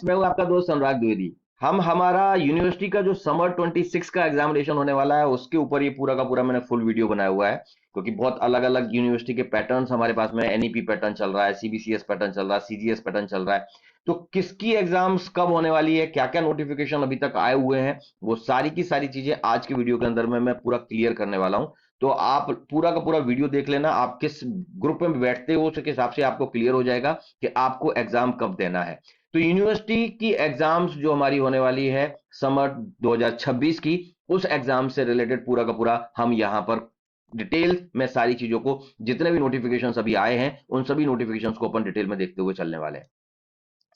मैं हूं आपका दोस्त अनुराग द्विवेदी। हम हमारा यूनिवर्सिटी का जो समर 26 का एग्जामिनेशन होने वाला है उसके ऊपर ये पूरा का पूरा मैंने फुल वीडियो बनाया हुआ है, क्योंकि बहुत अलग अलग यूनिवर्सिटी के पैटर्न्स हमारे पास में, एनईपी पैटर्न चल रहा है, सीबीसीएस पैटर्न चल रहा है, सीजीएस पैटर्न चल रहा है। तो किसकी एग्जाम्स कब होने वाली है, क्या क्या नोटिफिकेशन अभी तक आए हुए हैं, वो सारी की सारी चीजें आज की वीडियो के अंदर में मैं पूरा क्लियर करने वाला हूं। तो आप पूरा का पूरा वीडियो देख लेना, आप किस ग्रुप में बैठते हो उसके हिसाब से आपको क्लियर हो जाएगा कि आपको एग्जाम कब देना है। तो यूनिवर्सिटी की एग्जाम्स जो हमारी होने वाली है समर 2026 की, उस एग्जाम से रिलेटेड पूरा का पूरा हम यहां पर डिटेल में सारी चीजों को, जितने भी नोटिफिकेशंस अभी आए हैं उन सभी नोटिफिकेशंस को अपन डिटेल में देखते हुए चलने वाले हैं।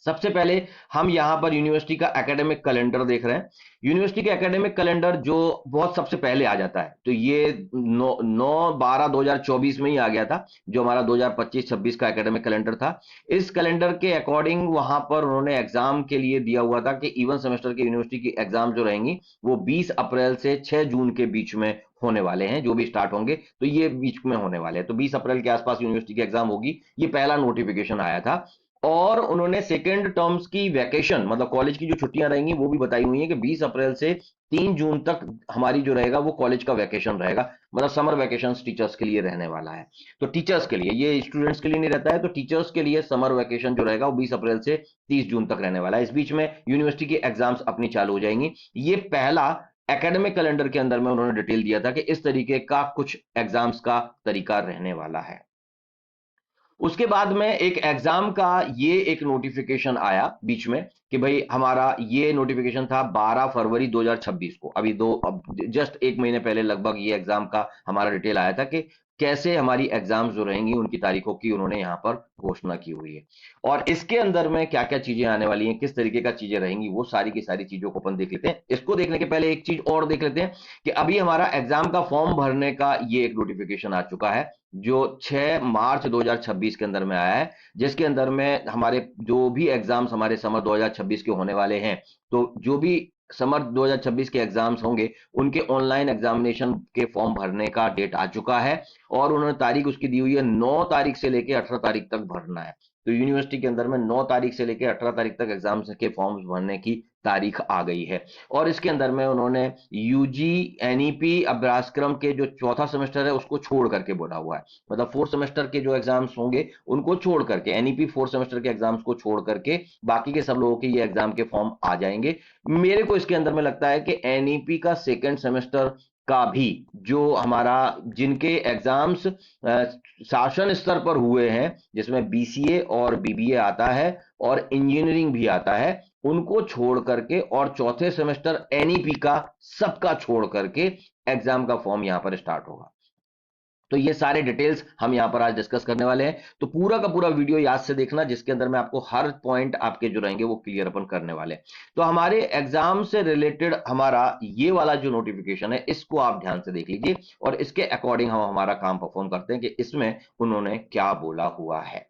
सबसे पहले हम यहां पर यूनिवर्सिटी का एकेडमिक कैलेंडर देख रहे हैं। यूनिवर्सिटी का एकेडमिक कैलेंडर जो बहुत सबसे पहले आ जाता है, तो ये 9/12/2024 में ही आ गया था, जो हमारा 2025-26 का एकेडमिक कैलेंडर था। इस कैलेंडर के अकॉर्डिंग वहां पर उन्होंने एग्जाम के लिए दिया हुआ था कि इवन सेमेस्टर की यूनिवर्सिटी की एग्जाम जो रहेंगी वो 20 अप्रैल से 6 जून के बीच में होने वाले हैं, जो भी स्टार्ट होंगे तो ये बीच में होने वाले हैं। तो 20 अप्रैल के आसपास यूनिवर्सिटी की एग्जाम होगी, ये पहला नोटिफिकेशन आया था। और उन्होंने सेकेंड टर्म्स की वैकेशन, मतलब कॉलेज की जो छुट्टियां रहेंगी वो भी बताई हुई है कि 20 अप्रैल से 3 जून तक हमारी जो रहेगा वो कॉलेज का वैकेशन रहेगा, मतलब समर वैकेशन टीचर्स के लिए रहने वाला है। तो टीचर्स के लिए, ये स्टूडेंट्स के लिए नहीं रहता है, तो टीचर्स के लिए समर वैकेशन जो रहेगा वो 20 अप्रैल से 30 जून तक रहने वाला है। इस बीच में यूनिवर्सिटी की एग्जाम्स अपनी चालू हो जाएंगी। ये पहला एकेडमिक कैलेंडर के अंदर में उन्होंने डिटेल दिया था कि इस तरीके का कुछ एग्जाम्स का तरीका रहने वाला है। उसके बाद में एक एग्जाम का ये एक नोटिफिकेशन आया बीच में कि भाई हमारा ये नोटिफिकेशन था 12 फरवरी 2026 को, अभी दो अब जस्ट एक महीने पहले लगभग ये एग्जाम का हमारा डिटेल आया था कि कैसे हमारी एग्जाम्स जो रहेंगी उनकी तारीखों की उन्होंने यहाँ पर घोषणा की हुई है। और इसके अंदर में क्या क्या चीजें आने वाली हैं, किस तरीके का चीजें रहेंगी, वो सारी की सारी चीजों को अपन देख लेते हैं। इसको देखने के पहले एक चीज और देख लेते हैं कि अभी हमारा एग्जाम का फॉर्म भरने का ये एक नोटिफिकेशन आ चुका है, जो 6 मार्च 2026 के अंदर में आया है, जिसके अंदर में हमारे जो भी एग्जाम्स हमारे समर 2026 के होने वाले हैं, तो जो भी समर 2026 के एग्जाम्स होंगे उनके ऑनलाइन एग्जामिनेशन के फॉर्म भरने का डेट आ चुका है। और उन्होंने तारीख उसकी दी हुई है 9 तारीख से लेकर 18 तारीख तक भरना है। तो यूनिवर्सिटी के अंदर में 9 तारीख से लेकर 18 तारीख तक एग्जाम्स के फॉर्म्स भरने की तारीख आ गई है। और इसके अंदर में उन्होंने यूजी एनईपी अभ्यासक्रम के जो चौथा सेमेस्टर है उसको छोड़ करके बोला हुआ है, मतलब फोर्थ सेमेस्टर के जो एग्जाम्स होंगे उनको छोड़ करके, एनईपी फोर्थ सेमेस्टर के एग्जाम्स को छोड़ करके बाकी के सब लोगों के ये एग्जाम के फॉर्म आ जाएंगे। मेरे को इसके अंदर में लगता है कि एनईपी का सेकंड सेमेस्टर का भी जो हमारा, जिनके एग्जाम्स शासन स्तर पर हुए हैं, जिसमें बीसीए और बीबीए आता है और इंजीनियरिंग भी आता है, उनको छोड़ करके और चौथे सेमेस्टर एनईपी का सबका छोड़ करके एग्जाम का फॉर्म यहां पर स्टार्ट होगा। तो ये सारे डिटेल्स हम यहां पर आज डिस्कस करने वाले हैं। तो पूरा का पूरा वीडियो याद से देखना, जिसके अंदर मैं आपको हर पॉइंट आपके जो रहेंगे वो क्लियर अपन करने वाले हैं। तो हमारे एग्जाम से रिलेटेड हमारा ये वाला जो नोटिफिकेशन है इसको आप ध्यान से देख लीजिए, और इसके अकॉर्डिंग हम हमारा काम परफॉर्म करते हैं कि इसमें उन्होंने क्या बोला हुआ है,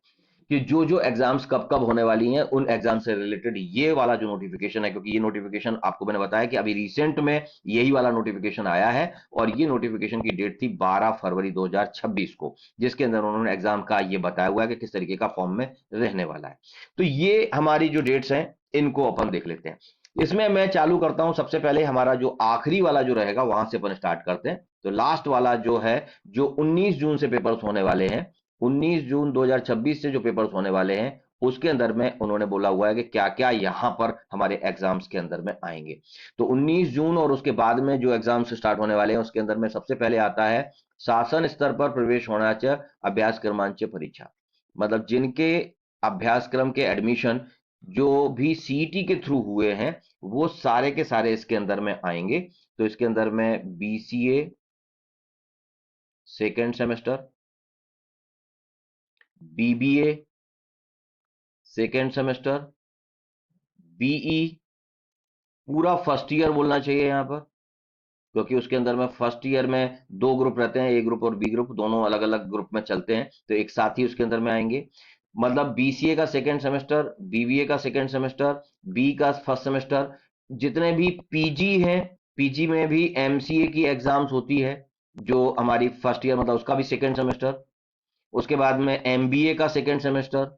कि जो जो एग्जाम्स कब कब होने वाली हैं उन एग्जाम से रिलेटेड ये वाला जो नोटिफिकेशन है, क्योंकि ये नोटिफिकेशन आपको मैंने बताया कि अभी रिसेंट में यही वाला नोटिफिकेशन आया है, और ये नोटिफिकेशन की डेट थी 12 फरवरी 2026 को, जिसके अंदर उन्होंने एग्जाम का ये बताया हुआ है कि किस तरीके का फॉर्म में रहने वाला है। तो ये हमारी जो डेट्स हैं इनको अपन देख लेते हैं। इसमें मैं चालू करता हूं, सबसे पहले हमारा जो आखिरी वाला जो रहेगा वहां से अपन स्टार्ट करते हैं। तो लास्ट वाला जो है, जो 19 जून से पेपर्स होने वाले हैं, 19 जून 2026 से जो पेपर्स होने वाले हैं उसके अंदर में उन्होंने बोला हुआ है कि क्या क्या यहां पर हमारे एग्जाम्स के अंदर में आएंगे। तो 19 जून और उसके बाद में जो एग्जाम्स स्टार्ट होने वाले हैं उसके अंदर में सबसे पहले आता है शासन स्तर पर प्रवेश होण्याच्या अभ्यासक्रमांची परीक्षा, मतलब जिनके अभ्यासक्रम के एडमिशन जो भी सीईटी के थ्रू हुए हैं वो सारे के सारे इसके अंदर में आएंगे। तो इसके अंदर में BCA second semester, BBA second semester, BE पूरा फर्स्ट ईयर बोलना चाहिए यहां पर, क्योंकि उसके अंदर में फर्स्ट ईयर में दो ग्रुप रहते हैं, ए ग्रुप और बी ग्रुप, दोनों अलग अलग ग्रुप में चलते हैं, तो एक साथ ही उसके अंदर में आएंगे। मतलब बीसीए का सेकेंड सेमेस्टर, बीबीए का सेकेंड सेमेस्टर, बी का फर्स्ट सेमेस्टर, जितने भी पीजी हैं, पीजी में भी एमसीए की एग्जाम्स होती है जो हमारी फर्स्ट ईयर, मतलब उसका भी सेकेंड सेमेस्टर। उसके बाद में एमबीए का सेकेंड सेमेस्टर,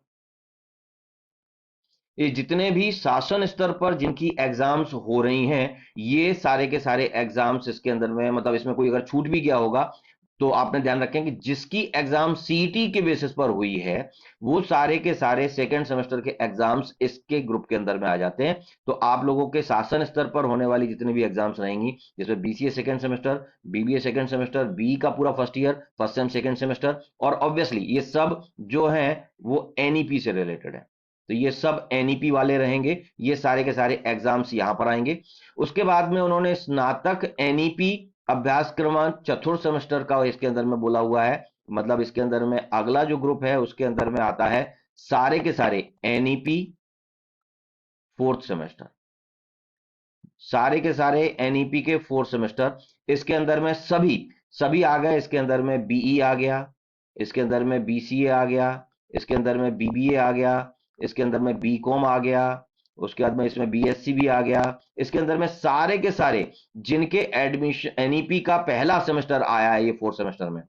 ये जितने भी शासन स्तर पर जिनकी एग्जाम्स हो रही हैं, ये सारे के सारे एग्जाम्स इसके अंदर में, मतलब इसमें कोई अगर छूट भी गया होगा तो आपने ध्यान रखें कि जिसकी एग्जाम सीईटी के बेसिस पर हुई है, वो सारे के सारे सेकंड सेमेस्टर के एग्जाम्स इसके ग्रुप के अंदर में आ जाते हैं। तो आप लोगों के शासन स्तर पर होने वाली जितनी भी एग्जाम्स रहेंगी, जिसमें BCA second semester, BBA second semester, B का पूरा first year, first sem second semester, और ऑब्वियसली ये सब जो है वो एनईपी से रिलेटेड है, तो ये सब एनईपी वाले रहेंगे, ये सारे के सारे एग्जाम्स यहां पर आएंगे। उसके बाद में उन्होंने स्नातक एनईपी अभ्यासक्रम चतुर्थ सेमेस्टर का इसके अंदर में बोला हुआ है, मतलब इसके अंदर में अगला जो ग्रुप है उसके अंदर में आता है सारे के सारे एनईपी फोर्थ सेमेस्टर, सारे के सारे एनईपी के फोर्थ सेमेस्टर। इसके अंदर में सभी सभी आ गए, इसके अंदर में बीई आ गया, इसके अंदर में बीसीए आ गया, इसके अंदर में बीबीए आ गया, इसके अंदर में बीकॉम आ गया, उसके बाद में इसमें बीएससी भी आ गया। इसके अंदर में सारे के सारे जिनके एडमिशन एनईपी का पहला सेमेस्टर आया है ये फोर्थ सेमेस्टर में,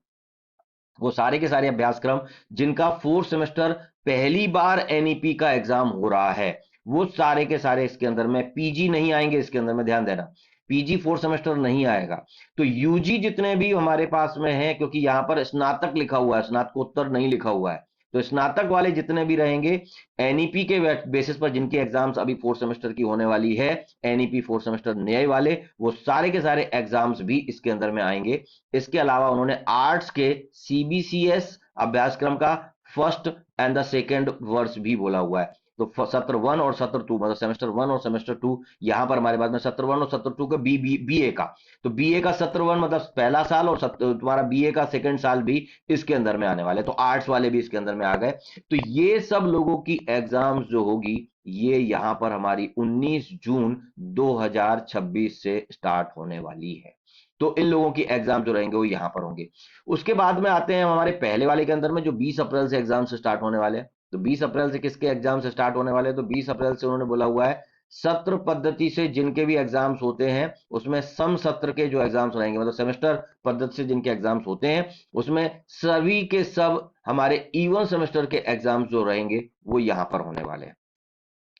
वो सारे के सारे अभ्यासक्रम जिनका फोर्थ सेमेस्टर पहली बार एनईपी का एग्जाम हो रहा है, वो सारे के सारे इसके अंदर में, पीजी नहीं आएंगे इसके अंदर में, ध्यान देना, पीजी फोर्थ सेमेस्टर नहीं आएगा। तो यूजी जितने भी हमारे पास में है, क्योंकि यहां पर स्नातक लिखा हुआ है, स्नातकोत्तर नहीं लिखा हुआ है, तो स्नातक वाले जितने भी रहेंगे एनईपी के बेसिस पर जिनकी एग्जाम्स अभी फोर्थ सेमेस्टर की होने वाली है, एनईपी फोर्थ सेमेस्टर नए वाले, वो सारे के सारे एग्जाम्स भी इसके अंदर में आएंगे। इसके अलावा उन्होंने आर्ट्स के सीबीसीएस अभ्यासक्रम का फर्स्ट एंड द सेकेंड वर्ष भी बोला हुआ है। तो सत्र वन और सत्र टू, मतलब सेमेस्टर वन और सेमेस्टर टू, यहां पर हमारे पास में सत्र वन और सत्र टू का बीए का, तो बीए का सत्र वन मतलब पहला साल, और तुम्हारा बीए का सेकंड साल भी इसके अंदर में आने वाले, तो आर्ट्स वाले भी इसके अंदर में आ गए। तो ये सब लोगों की एग्जाम्स जो होगी, ये यहां पर हमारी 19 जून 2026 से स्टार्ट होने वाली है। तो इन लोगों की एग्जाम जो रहेंगे वो यहां पर होंगे। उसके बाद में आते हैं हमारे पहले वाले के अंदर में, जो 20 अप्रैल से एग्जाम से स्टार्ट होने वाले हैं। तो 20 अप्रैल से किसके एग्जाम से स्टार्ट होने वाले हैं? तो 20 अप्रैल से उन्होंने बोला हुआ है सत्र पद्धति से जिनके भी एग्जाम्स होते हैं, उसमें सम सत्र के जो एग्जाम्स रहेंगे, मतलब सेमेस्टर पद्धति से जिनके एग्जाम्स होते हैं, उसमें सभी के सब हमारे इवन सेमेस्टर के एग्जाम्स जो रहेंगे वो यहां पर होने वाले हैं।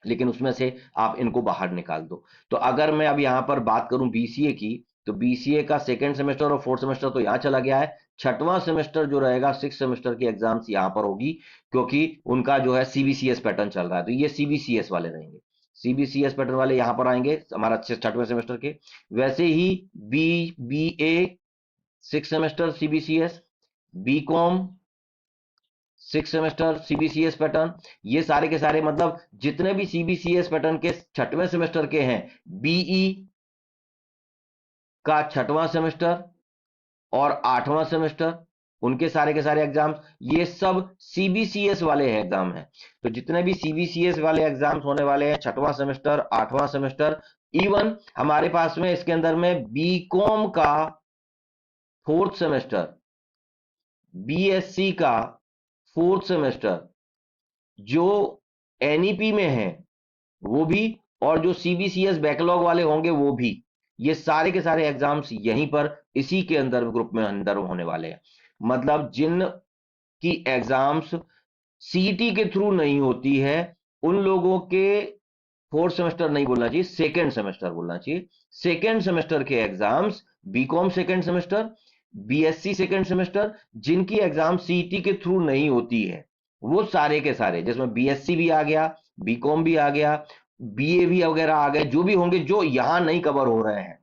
लेकिन उसमें से आप इनको बाहर निकाल दो। तो अगर मैं अब यहां पर बात करूं बीसीए की, तो बीसीए का सेकंड सेमेस्टर और फोर्थ सेमेस्टर तो यहां चला गया है। छठवां सेमेस्टर जो रहेगा, सिक्स सेमेस्टर की एग्जाम्स यहां पर होगी, क्योंकि उनका जो है सीबीसीएस पैटर्न चल रहा है, तो ये सीबीसीएस वाले रहेंगे, सीबीसीएस पैटर्न वाले यहां पर आएंगे हमारा छठवें सेमेस्टर के। वैसे ही B B A six semester CBCS, B com six semester CBCS pattern, ये सारे के सारे मतलब जितने भी सीबीसीएस पैटर्न के छठवें सेमेस्टर के हैं, बीई का छठवां सेमेस्टर और आठवां सेमेस्टर, उनके सारे के सारे एग्जाम्स, ये सब सीबीसीएस वाले एग्जाम हैं। तो जितने भी सीबीसीएस वाले एग्जाम्स होने वाले हैं, छठवां सेमेस्टर, आठवां सेमेस्टर, इवन हमारे पास में इसके अंदर में बीकॉम का फोर्थ सेमेस्टर, बीएससी का फोर्थ सेमेस्टर, जो एनईपी में है वो भी, और जो सीबीसीएस बैकलॉग वाले होंगे वो भी, ये सारे के सारे एग्जाम्स यहीं पर इसी के अंदर ग्रुप में अंदर होने वाले हैं। मतलब जिन की एग्जाम्स सीईटी के थ्रू नहीं होती है, उन लोगों के फोर्थ सेमेस्टर नहीं बोलना चाहिए, सेकेंड सेमेस्टर बोलना चाहिए। सेकेंड सेमेस्टर के exams, BCom second semester, BSc second semester, जिनकी एग्जाम सीईटी के थ्रू नहीं होती है, वो सारे के सारे, जिसमें बीएससी भी आ गया, बीकॉम भी आ गया, बीए भी वगैरह आ गए, जो भी होंगे जो यहां नहीं कवर हो रहे हैं,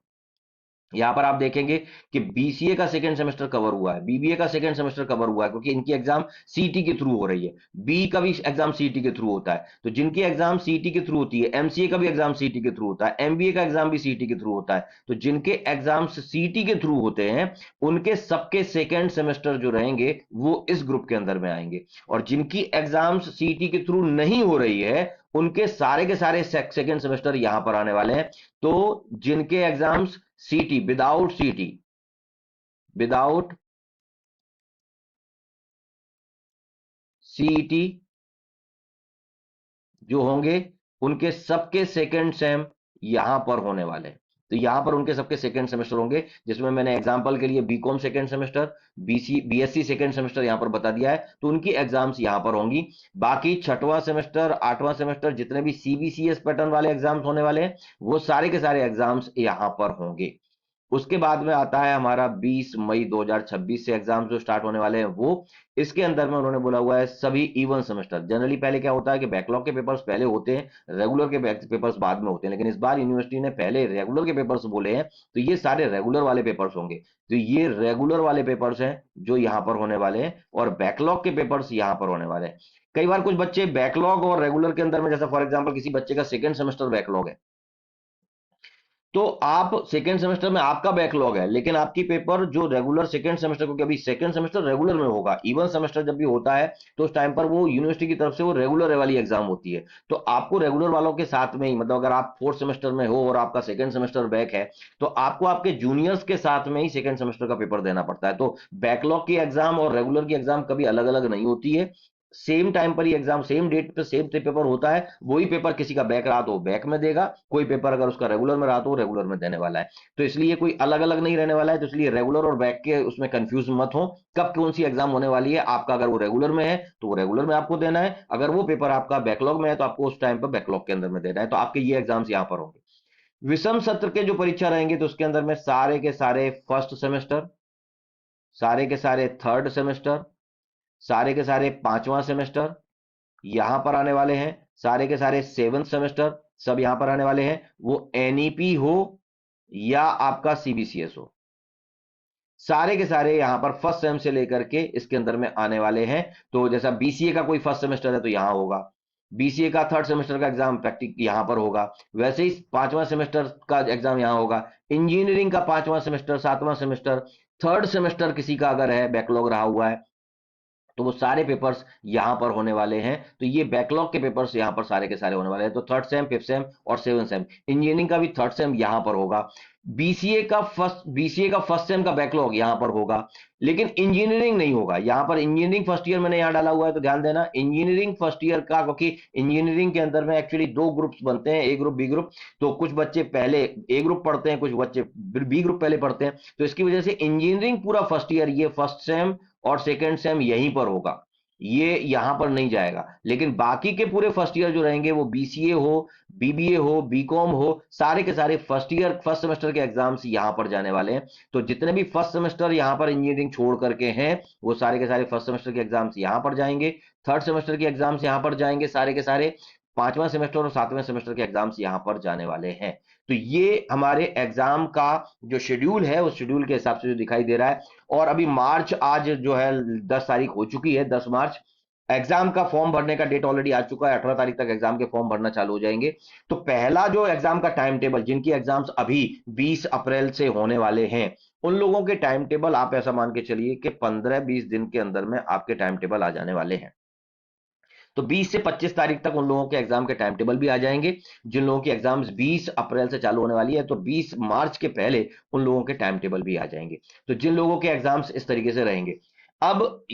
यहां पर आप देखेंगे कि बीसीए का सेकंड सेमेस्टर कवर हुआ है, बीबीए का सेकंड सेमेस्टर कवर हुआ है, क्योंकि इनकी एग्जाम सीटी के थ्रू हो रही है। बी का भी एग्जाम सीटी के थ्रू होता है, तो जिनकी एग्जाम सीटी के थ्रू होती है, एमसीए का भी एग्जाम सीटी के थ्रू होता है, एमबीए का एग्जाम भी सीटी के थ्रू होता है, तो जिनके एग्जाम सीटी के थ्रू होते हैं, उनके सबके सेकेंड सेमेस्टर जो रहेंगे वो इस ग्रुप के अंदर में आएंगे। और जिनकी एग्जाम्स सीटी के थ्रू नहीं हो रही है, उनके सारे के सारे सेकेंड सेमेस्टर यहां पर आने वाले हैं। तो जिनके एग्जाम्स सीटी, विदाउट सीईटी जो होंगे, उनके सबके सेकंड सेम यहां पर होने वाले हैं। तो यहाँ पर उनके सबके सेकंड सेमेस्टर होंगे, जिसमें मैंने एग्जांपल के लिए BCom second semester, BSc second semester यहाँ पर बता दिया है, तो उनकी एग्जाम्स यहाँ पर होंगी। बाकी छठवां सेमेस्टर, आठवां सेमेस्टर, जितने भी सीबीसीएस पैटर्न वाले एग्जाम्स होने वाले हैं, वो सारे के सारे एग्जाम्स यहाँ पर होंगे। उसके बाद में आता है हमारा 20 मई 2026 से एग्जाम जो स्टार्ट होने वाले हैं वो। इसके अंदर में उन्होंने बोला हुआ है सभी इवन सेमेस्टर। जनरली पहले क्या होता है कि बैकलॉग के पेपर्स पहले होते हैं, रेगुलर के पेपर्स बाद में होते हैं, लेकिन इस बार यूनिवर्सिटी ने पहले रेगुलर के पेपर्स बोले हैं, तो ये सारे रेगुलर वाले पेपर्स होंगे। तो ये रेगुलर वाले पेपर्स हैं जो यहाँ पर होने वाले हैं, और बैकलॉग के पेपर्स यहाँ पर होने वाले हैं। कई बार कुछ बच्चे बैकलॉग और रेगुलर के अंदर में, जैसा फॉर एग्जाम्पल किसी बच्चे का सेकेंड सेमेस्टर बैकलॉग है, तो आप सेकेंड सेमेस्टर में आपका बैकलॉग है, लेकिन आपकी पेपर जो रेगुलर सेकेंड सेमेस्टर, क्योंकि अभी सेकेंड सेमेस्टर रेगुलर में होगा, इवन सेमेस्टर जब भी होता है तो उस टाइम पर वो यूनिवर्सिटी की तरफ से वो रेगुलर वाली एग्जाम होती है। तो आपको रेगुलर वालों के साथ में ही, मतलब अगर आप फोर्थ सेमेस्टर में हो और आपका सेकेंड सेमेस्टर बैक है, तो आपको आपके जूनियर्स के साथ में ही सेकेंड सेमेस्टर का पेपर देना पड़ता है। तो बैकलॉग की एग्जाम और रेगुलर की एग्जाम कभी अलग अलग नहीं होती है, सेम टाइम पर ही एग्जाम, सेम डेट पे सेम पेपर होता है। वही पेपर किसी का बैक रहा तो वो बैक में देगा, कोई पेपर अगर उसका रेगुलर में रहा तो वो रेगुलर में देने वाला है। तो इसलिए कोई अलग अलग नहीं रहने वाला है, तो इसलिए रेगुलर और बैक के उसमें कंफ्यूज मत हो, कब कौन सी एग्जाम होने वाली है आपका। अगर वो रेगुलर में है तो वो रेगुलर में आपको देना है, अगर वो पेपर आपका बैकलॉग में है तो आपको उस टाइम पर बैकलॉग के अंदर में देना है। तो आपके ये एग्जाम्स यहाँ पर होंगे। विषम सत्र के जो परीक्षा रहेंगे तो उसके अंदर में सारे के सारे फर्स्ट सेमेस्टर, सारे के सारे थर्ड सेमेस्टर, सारे के सारे पांचवा सेमेस्टर यहां पर आने वाले हैं, सारे के सारे सेवंथ सेमेस्टर सब यहां पर आने वाले हैं। वो एनईपी हो या आपका सीबीसीएस हो, सारे के सारे यहां पर फर्स्ट सेम से लेकर के इसके अंदर में आने वाले हैं। तो जैसा बीसीए का कोई फर्स्ट सेमेस्टर है तो यहां होगा, बीसीए का थर्ड सेमेस्टर का एग्जाम प्रैक्टिक यहां पर होगा, वैसे ही पांचवा सेमेस्टर का एग्जाम यहां होगा। इंजीनियरिंग का पांचवा सेमेस्टर, सातवां सेमेस्टर, थर्ड सेमेस्टर किसी का अगर है बैकलॉग रहा हुआ है तो वो सारे पेपर्स यहां पर होने वाले हैं। तो ये बैकलॉग के पेपर्स यहां पर सारे के सारे होने वाले हैं। तो थर्ड सेम, फिफ्थ सेम और सेवन सेम, इंजीनियरिंग का भी थर्ड सेम यहां पर होगा। बीसीए का फर्स्ट सेम का बैकलॉग यहां पर होगा, लेकिन इंजीनियरिंग नहीं होगा। यहां पर इंजीनियरिंग फर्स्ट ईयर मैंने यहां डाला हुआ है, तो ध्यान देना इंजीनियरिंग फर्स्ट ईयर का, क्योंकि इंजीनियरिंग के अंदर में एक्चुअली दो ग्रुप्स बनते हैं, ए ग्रुप बी ग्रुप। तो कुछ बच्चे पहले ए ग्रुप पढ़ते हैं, कुछ बच्चे बी ग्रुप पहले पढ़ते हैं, तो इसकी वजह से इंजीनियरिंग पूरा फर्स्ट ईयर ये फर्स्ट सेम और सेकंड सेम यहीं पर होगा, ये यहां पर नहीं जाएगा। लेकिन बाकी के पूरे फर्स्ट ईयर जो रहेंगे, वो बीसीए हो, बीबीए हो, बीकॉम हो, सारे के सारे फर्स्ट ईयर फर्स्ट सेमेस्टर के एग्जाम्स यहां पर जाने वाले हैं। तो जितने भी फर्स्ट सेमेस्टर यहां पर इंजीनियरिंग छोड़ करके हैं, वो सारे के सारे फर्स्ट सेमेस्टर के एग्जाम्स यहां पर जाएंगे, थर्ड सेमेस्टर के एग्जाम्स यहां पर जाएंगे सारे के सारे, पांचवां सेमेस्टर और सातवें सेमेस्टर के एग्जाम्स यहां पर जाने वाले हैं। तो ये हमारे एग्जाम का जो शेड्यूल है, उस शेड्यूल के हिसाब से जो दिखाई दे रहा है। और अभी मार्च आज जो है 10 तारीख हो चुकी है, 10 मार्च, एग्जाम का फॉर्म भरने का डेट ऑलरेडी आ चुका है, 18 तारीख तक एग्जाम के फॉर्म भरना चालू हो जाएंगे। तो पहला जो एग्जाम का टाइम टेबल, जिनकी एग्जाम्स अभी 20 अप्रैल से होने वाले हैं, उन लोगों के टाइम टेबल आप ऐसा मान के चलिए कि 15-20 दिन के अंदर में आपके टाइम टेबल आ जाने वाले हैं। तो 20 से 25 तारीख तक उन लोगों के एग्जाम के टाइम टेबल भी आ जाएंगे। जिन लोगों की एग्जाम्स 20 अप्रैल से चालू होने वाली है, तो 20 मार्च के पहले उन लोगों के टाइम टेबल भी आ जाएंगे। तो जिन लोगों के एग्जाम्स इस तरीके से रहेंगे, अब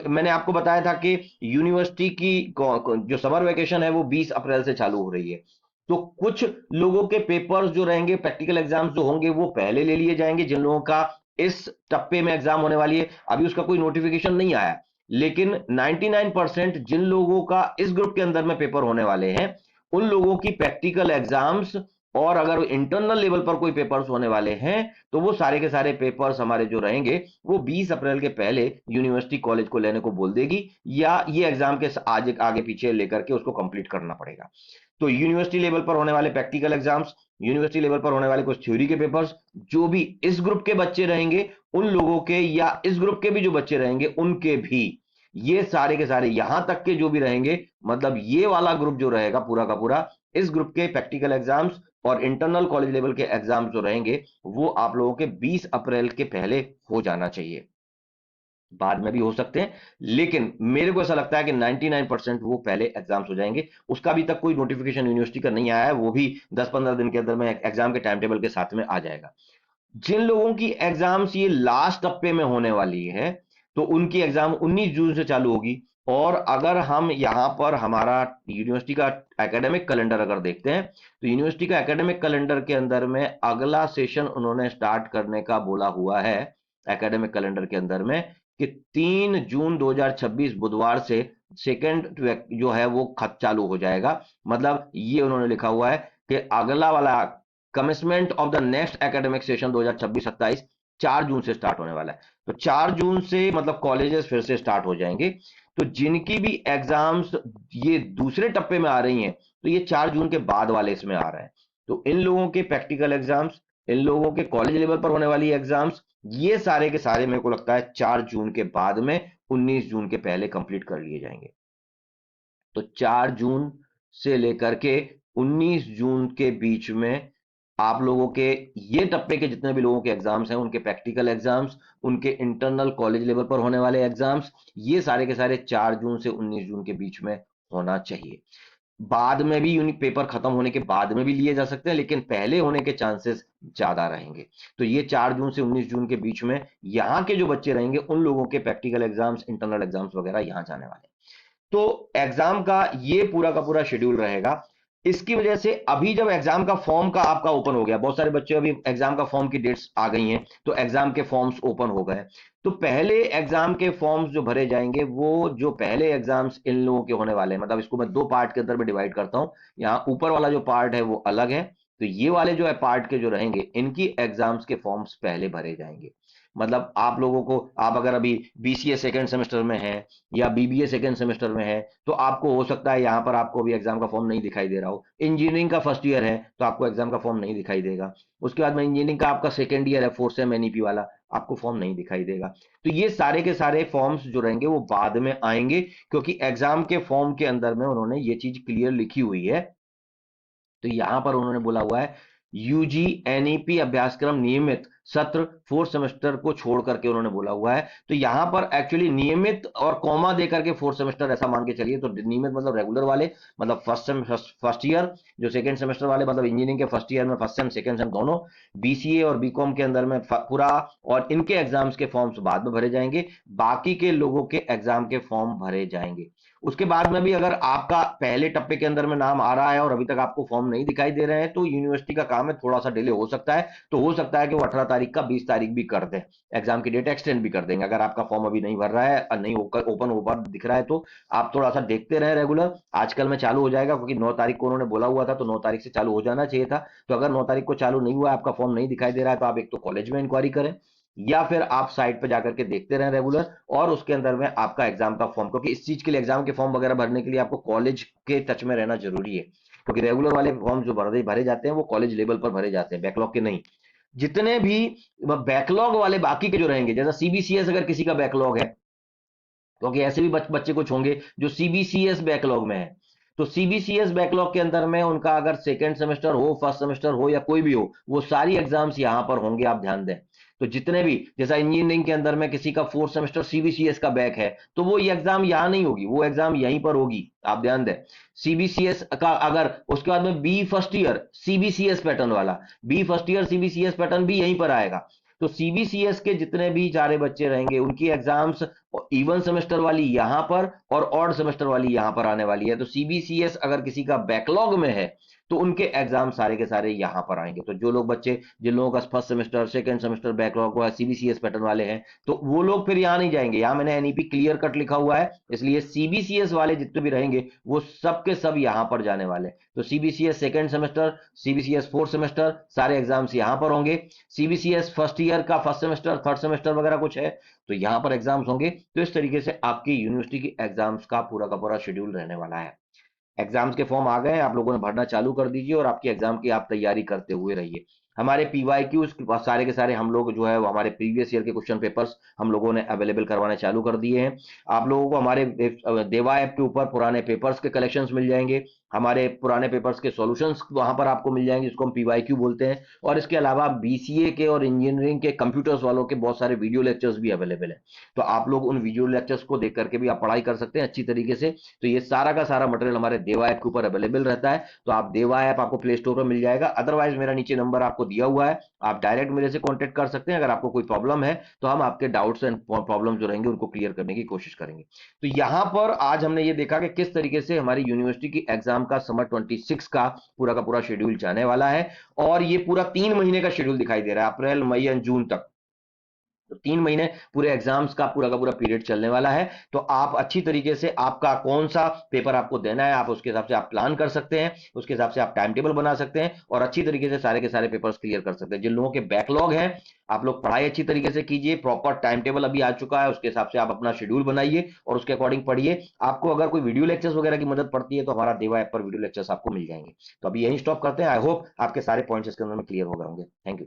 मैंने आपको बताया था कि यूनिवर्सिटी की जो समर वेकेशन है वो 20 अप्रैल से चालू हो रही है। तो कुछ लोगों के पेपर्स जो रहेंगे, प्रैक्टिकल एग्जाम्स जो होंगे, वो पहले ले लिए जाएंगे। जिन लोगों का इस टप्पे में एग्जाम होने वाली है, अभी उसका कोई नोटिफिकेशन नहीं आया, लेकिन 99% जिन लोगों का इस ग्रुप के अंदर में पेपर होने वाले हैं, उन लोगों की प्रैक्टिकल एग्जाम्स, और अगर इंटरनल लेवल पर कोई पेपर्स होने वाले हैं, तो वो सारे के सारे पेपर्स हमारे जो रहेंगे वो 20 अप्रैल के पहले यूनिवर्सिटी कॉलेज को लेने को बोल देगी, या ये एग्जाम के आगे आगे पीछे लेकर के उसको कंप्लीट करना पड़ेगा। तो यूनिवर्सिटी लेवल पर होने वाले प्रैक्टिकल एग्जाम्स, यूनिवर्सिटी लेवल पर होने वाले कुछ थ्योरी के पेपर्स, जो भी इस ग्रुप के बच्चे रहेंगे उन लोगों के, या इस ग्रुप के भी जो बच्चे रहेंगे उनके भी, ये सारे के सारे यहां तक के जो भी रहेंगे, मतलब ये वाला ग्रुप जो रहेगा पूरा का पूरा, इस ग्रुप के प्रैक्टिकल एग्जाम्स और इंटरनल कॉलेज लेवल के एग्जाम्स जो रहेंगे, वो आप लोगों के 20 अप्रैल के पहले हो जाना चाहिए। बाद में भी हो सकते हैं, लेकिन मेरे को ऐसा लगता है कि 99% वो पहले एग्जाम्स हो जाएंगे। उसका अभी तक कोई नोटिफिकेशन यूनिवर्सिटी का नहीं आया है, वो भी 10-15 दिन के अंदर में एग्जाम के टाइम टेबल के साथ में आ जाएगा। जिन लोगों की एग्जाम्स ये लास्ट टप्पे में होने वाली है, तो उनकी एग्जाम 19 जून से चालू होगी, और अगर हम यहाँ पर हमारा यूनिवर्सिटी का एकेडमिक कैलेंडर अगर देखते हैं, तो यूनिवर्सिटी का एकेडमिक कैलेंडर के अंदर में अगला सेशन उन्होंने स्टार्ट करने का बोला हुआ है एकेडमिक कैलेंडर के अंदर में, कि 3 जून 2026 बुधवार से सेकेंड जो है वो खत चालू हो जाएगा। मतलब ये उन्होंने लिखा हुआ है कि अगला वाला commencement of the next academic session 2026-27 4 June से स्टार्ट होने वाला है। तो 4 जून से मतलब कॉलेजेस फिर से स्टार्ट हो जाएंगे। तो जिनकी भी एग्जाम्स ये दूसरे टप्पे में आ रही हैं, तो ये 4 जून के बाद वाले इसमें आ रहे हैं। तो इन लोगों के प्रैक्टिकल एग्जाम्स, इन लोगों के कॉलेज लेवल पर होने वाली एग्जाम्स, ये सारे के सारे मेरे को लगता है 4 जून के बाद में 19 जून के पहले कंप्लीट कर लिए जाएंगे। तो 4 जून से लेकर के 19 जून के बीच में आप लोगों के ये टप्पे के जितने भी लोगों के एग्जाम्स हैं, उनके प्रैक्टिकल एग्जाम्स, उनके इंटरनल कॉलेज लेवल पर होने वाले एग्जाम्स, ये सारे के सारे 4 जून से 19 जून के बीच में होना चाहिए। बाद में भी यूनिट पेपर खत्म होने के बाद में भी लिए जा सकते हैं, लेकिन पहले होने के चांसेस ज्यादा रहेंगे। तो ये 4 जून से 19 जून के बीच में यहाँ के जो बच्चे रहेंगे, उन लोगों के प्रैक्टिकल एग्जाम्स, इंटरनल एग्जाम्स वगैरह यहाँ जाने वाले हैं। तो एग्जाम का ये पूरा का पूरा शेड्यूल रहेगा। इसकी वजह से अभी जब एग्जाम का फॉर्म का आपका ओपन हो गया, बहुत सारे बच्चे अभी एग्जाम का फॉर्म की डेट्स आ गई हैं, तो एग्जाम के फॉर्म्स ओपन हो गए। तो पहले एग्जाम के फॉर्म्स जो भरे जाएंगे, वो जो पहले एग्जाम्स इन लोगों के होने वाले हैं, मतलब इसको मैं 2 पार्ट के अंदर में डिवाइड करता हूं। यहाँ ऊपर वाला जो पार्ट है वो अलग है, तो ये वाले जो है पार्ट के जो रहेंगे, इनकी एग्जाम्स के फॉर्म्स पहले भरे जाएंगे। मतलब आप लोगों को, आप अगर अभी बीसीए सेकेंड सेमेस्टर में हैं या बीबीए सेकेंड सेमेस्टर में है, तो आपको हो सकता है यहाँ पर आपको अभी एग्जाम का फॉर्म नहीं दिखाई दे रहा हो। इंजीनियरिंग का फर्स्ट ईयर है तो आपको एग्जाम का फॉर्म नहीं दिखाई देगा। उसके बाद में इंजीनियरिंग का आपका सेकेंड ईयर है, फोर्थ सेम एनईपी वाला, आपको फॉर्म नहीं दिखाई देगा। तो ये सारे के सारे फॉर्म्स जो रहेंगे वो बाद में आएंगे, क्योंकि एग्जाम के फॉर्म के अंदर में उन्होंने ये चीज क्लियर लिखी हुई है। तो यहां पर उन्होंने बोला हुआ है यूजी एनईपी अभ्यासक्रम नियमित सत्र फोर्थ सेमेस्टर को छोड़ करके उन्होंने बोला हुआ है। तो यहां पर एक्चुअली नियमित और कॉमा दे करके फोर्थ सेमेस्टर ऐसा मान के चलिए। तो नियमित मतलब रेगुलर वाले, मतलब फर्स्ट ईयर, जो सेकंड सेमेस्टर वाले मतलब इंजीनियरिंग के फर्स्ट ईयर में फर्स्ट सेम सेकंड सेम दोनों, बीसीए और बीकॉम के अंदर में पूरा, और इनके एग्जाम्स के फॉर्म्स बाद में भरे जाएंगे। बाकी के लोगों के एग्जाम के फॉर्म भरे जाएंगे। उसके बाद में भी अगर आपका पहले टप्पे के अंदर में नाम आ रहा है और अभी तक आपको फॉर्म नहीं दिखाई दे रहे हैं, तो यूनिवर्सिटी का काम है, थोड़ा सा डिले हो सकता है। तो हो सकता है कि वो 18 तारीख का 20 तारीख भी कर दें, एग्जाम की डेट एक्सटेंड भी कर देंगे। अगर आपका फॉर्म अभी नहीं भर रहा है और नहीं ओपन ओपन दिख रहा है, तो आप थोड़ा सा देखते रहे रेगुलर। आजकल में चालू हो जाएगा, क्योंकि 9 तारीख को उन्होंने बोला हुआ था, तो 9 तारीख से चालू हो जाना चाहिए था। तो अगर 9 तारीख को चालू नहीं हुआ, आपका फॉर्म नहीं दिखाई दे रहा है, तो आप एक तो कॉलेज में इंक्वायरी करें, या फिर आप साइट पे जाकर के देखते रहें रेगुलर, और उसके अंदर में आपका एग्जाम का फॉर्म, क्योंकि इस चीज के लिए एग्जाम के फॉर्म वगैरह भरने के लिए आपको कॉलेज के टच में रहना जरूरी है। क्योंकि रेगुलर वाले फॉर्म जो भरे भरे जाते हैं वो कॉलेज लेवल पर भरे जाते हैं, बैकलॉग के नहीं। जितने भी बैकलॉग वाले बाकी के जो रहेंगे, जैसा सीबीसीएस अगर किसी का बैकलॉग है, क्योंकि ऐसे भी बच्चे कुछ होंगे जो सीबीसीएस बैकलॉग में है, तो सीबीसीएस बैकलॉग के अंदर में उनका अगर सेकेंड सेमेस्टर हो, फर्स्ट सेमेस्टर हो, या कोई भी हो, वो सारी एग्जाम्स यहां पर होंगे, आप ध्यान दें। तो जितने भी, जैसा इंजीनियरिंग के अंदर में किसी का फोर्थ सेमेस्टर सीबीसीएस का बैक है, तो वो ये एग्जाम यहां नहीं होगी, वो एग्जाम यहीं पर होगी, आप ध्यान दें। सीबीसीएस का अगर उसके बाद में B first year CBCS pattern वाला, B first year CBCS pattern भी यहीं पर आएगा। तो सीबीसीएस के जितने भी सारे बच्चे रहेंगे, उनकी एग्जाम्स इवन सेमेस्टर वाली यहां पर और ऑड सेमेस्टर वाली यहां पर आने वाली है। तो सीबीसीएस अगर किसी का बैकलॉग में है, तो उनके एग्जाम सारे के सारे यहां पर आएंगे। तो जो लोग बच्चे, जिन लोगों का first semester second semester backlog हुआ सीबीसीएस पैटर्न वाले हैं, तो वो लोग फिर यहां नहीं जाएंगे। यहां मैंने एनईपी क्लियर कट लिखा हुआ है, इसलिए सीबीसीएस वाले जितने भी रहेंगे वो सब के सब यहां पर जाने वाले। तो CBCS second semester, CBCS fourth semester, सारे एग्जाम्स यहां पर होंगे। सीबीसीएस फर्स्ट ईयर का फर्स्ट सेमेस्टर थर्ड सेमेस्टर वगैरह कुछ है, तो यहां पर एग्जाम्स होंगे। तो इस तरीके से आपकी यूनिवर्सिटी की एग्जाम्स का पूरा शेड्यूल रहने वाला है। एग्जाम्स के फॉर्म आ गए हैं, आप लोगों ने भरना चालू कर दीजिए और आपकी एग्जाम की आप तैयारी करते हुए रहिए। हमारे पीवाईक्यूज सारे के सारे हम लोग जो है वो हमारे प्रीवियस ईयर के क्वेश्चन पेपर्स हम लोगों ने अवेलेबल करवाने चालू कर दिए हैं। आप लोगों को हमारे देवा ऐप के ऊपर पुराने पेपर्स के कलेक्शंस मिल जाएंगे, हमारे पुराने पेपर्स के सॉल्यूशंस वहां पर आपको मिल जाएंगे, जिसको हम पीवाईक्यू बोलते हैं। और इसके अलावा बीसीए के और इंजीनियरिंग के कंप्यूटर्स वालों के बहुत सारे वीडियो लेक्चर्स भी अवेलेबल हैं। तो आप लोग उन वीडियो लेक्चर्स को देख करके भी आप पढ़ाई कर सकते हैं अच्छी तरीके से। तो ये सारा का सारा मटेरियल हमारे देवा ऐप के ऊपर अवेलेबल रहता है। तो आप देवा ऐप आपको प्ले स्टोर पर मिल जाएगा, अदरवाइज मेरा नीचे नंबर आपको आपको दिया हुआ है, आप डायरेक्ट मेरे से कांटेक्ट कर सकते हैं। अगर आपको कोई प्रॉब्लम है तो हम आपके डाउट्स एंड प्रॉब्लम जो रहेंगे उनको क्लियर करने की कोशिश करेंगे। तो यहाँ पर आज हमने ये देखा कि किस तरीके से हमारी यूनिवर्सिटी की एग्जाम का समर 26 का पूरा शेड्यूल जाने वाला है, और ये पूरा 3 महीने का शेड्यूल दिखाई दे रहा है, अप्रैल मई एंड जून तक। तो 3 महीने पूरे एग्जाम्स का पूरा पीरियड चलने वाला है। तो आप अच्छी तरीके से आपका कौन सा पेपर आपको देना है, आप उसके हिसाब से आप प्लान कर सकते हैं, उसके हिसाब से आप टाइम टेबल बना सकते हैं और अच्छी तरीके से सारे के सारे पेपर्स क्लियर कर सकते हैं। जिन लोगों के बैकलॉग हैं, आप लोग पढ़ाई अच्छी तरीके से कीजिए, प्रॉपर टाइम टेबल अभी आ चुका है, उसके हिसाब से आप अपना शेड्यूल बनाइए और उसके अकॉर्डिंग पढ़िए। आपको अगर कोई वीडियो लेक्चर्स वगैरह की मदद पड़ती है तो हमारा देवा ऐप पर वीडियो लेक्चर्स आपको मिल जाएंगे। तो अभी यही स्टॉप करते हैं। आई होप आपके सारे पॉइंट्स इसके अंदर में क्लियर हो गए होंगे। Thank you.